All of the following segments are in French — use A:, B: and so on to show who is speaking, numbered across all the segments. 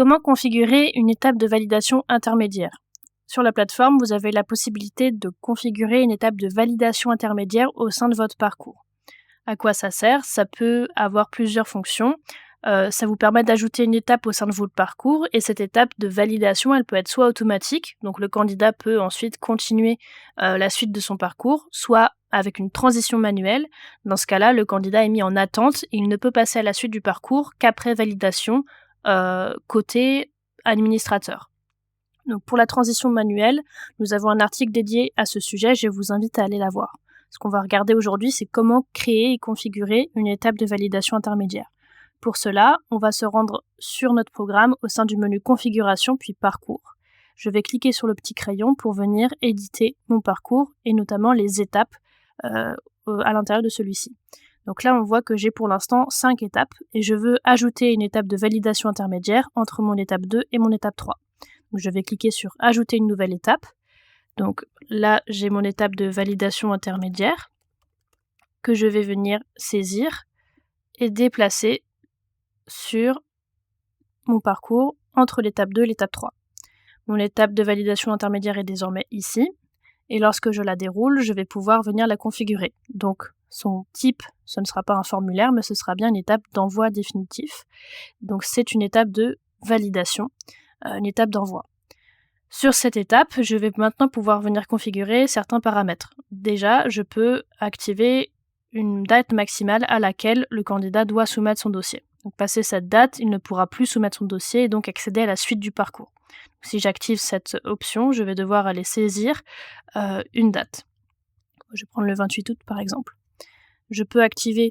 A: Comment configurer une étape de validation intermédiaire? Sur la plateforme, vous avez la possibilité de configurer une étape de validation intermédiaire au sein de votre parcours. À quoi ça sert? Ça peut avoir plusieurs fonctions. Ça vous permet d'ajouter une étape au sein de votre parcours et cette étape de validation, elle peut être soit automatique, donc le candidat peut ensuite continuer la suite de son parcours, soit avec une transition manuelle. Dans ce cas-là, le candidat est mis en attente et il ne peut passer à la suite du parcours qu'après validation côté administrateur. Donc pour la transition manuelle, nous avons un article dédié à ce sujet, je vous invite à aller la voir. Ce qu'on va regarder aujourd'hui, c'est comment créer et configurer une étape de validation intermédiaire. Pour cela, on va se rendre sur notre programme au sein du menu configuration puis parcours. Je vais cliquer sur le petit crayon pour venir éditer mon parcours et notamment les étapes à l'intérieur de celui-ci. Donc là, on voit que j'ai pour l'instant 5 étapes et je veux ajouter une étape de validation intermédiaire entre mon étape 2 et mon étape 3. Donc je vais cliquer sur ajouter une nouvelle étape. Donc là, j'ai mon étape de validation intermédiaire que je vais venir saisir et déplacer sur mon parcours entre l'étape 2 et l'étape 3. Mon étape de validation intermédiaire est désormais ici et lorsque je la déroule, je vais pouvoir venir la configurer. Donc son type, ce ne sera pas un formulaire, mais ce sera bien une étape d'envoi définitif. Donc c'est une étape de validation, une étape d'envoi. Sur cette étape, je vais maintenant pouvoir venir configurer certains paramètres. Déjà, je peux activer une date maximale à laquelle le candidat doit soumettre son dossier. Donc passé cette date, il ne pourra plus soumettre son dossier et donc accéder à la suite du parcours. Donc, si j'active cette option, je vais devoir aller saisir une date. Je vais prendre le 28 août par exemple. Je peux activer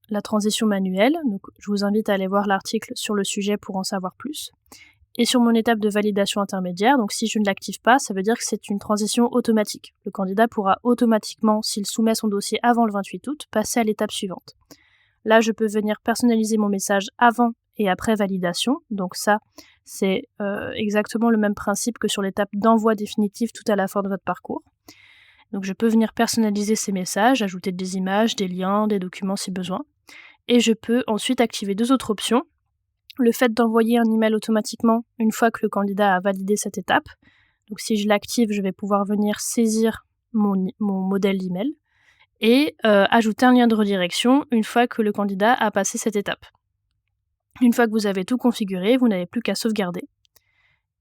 A: la transition manuelle, donc je vous invite à aller voir l'article sur le sujet pour en savoir plus. Et sur mon étape de validation intermédiaire, donc si je ne l'active pas, ça veut dire que c'est une transition automatique. Le candidat pourra automatiquement, s'il soumet son dossier avant le 28 août, passer à l'étape suivante. Là, je peux venir personnaliser mon message avant et après validation. Donc ça, c'est exactement le même principe que sur l'étape d'envoi définitif tout à la fin de votre parcours. Donc je peux venir personnaliser ces messages, ajouter des images, des liens, des documents si besoin. Et je peux ensuite activer deux autres options. Le fait d'envoyer un email automatiquement une fois que le candidat a validé cette étape. Donc si je l'active, je vais pouvoir venir saisir mon modèle d'email et ajouter un lien de redirection une fois que le candidat a passé cette étape. Une fois que vous avez tout configuré, vous n'avez plus qu'à sauvegarder.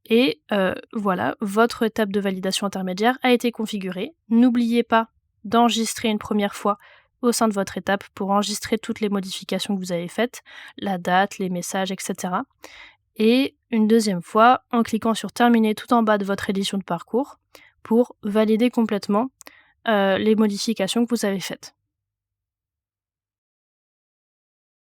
A: Et voilà, votre étape de validation intermédiaire a été configurée. N'oubliez pas d'enregistrer une première fois au sein de votre étape pour enregistrer toutes les modifications que vous avez faites, la date, les messages, etc. Et une deuxième fois en cliquant sur terminer tout en bas de votre édition de parcours pour valider complètement les modifications que vous avez faites.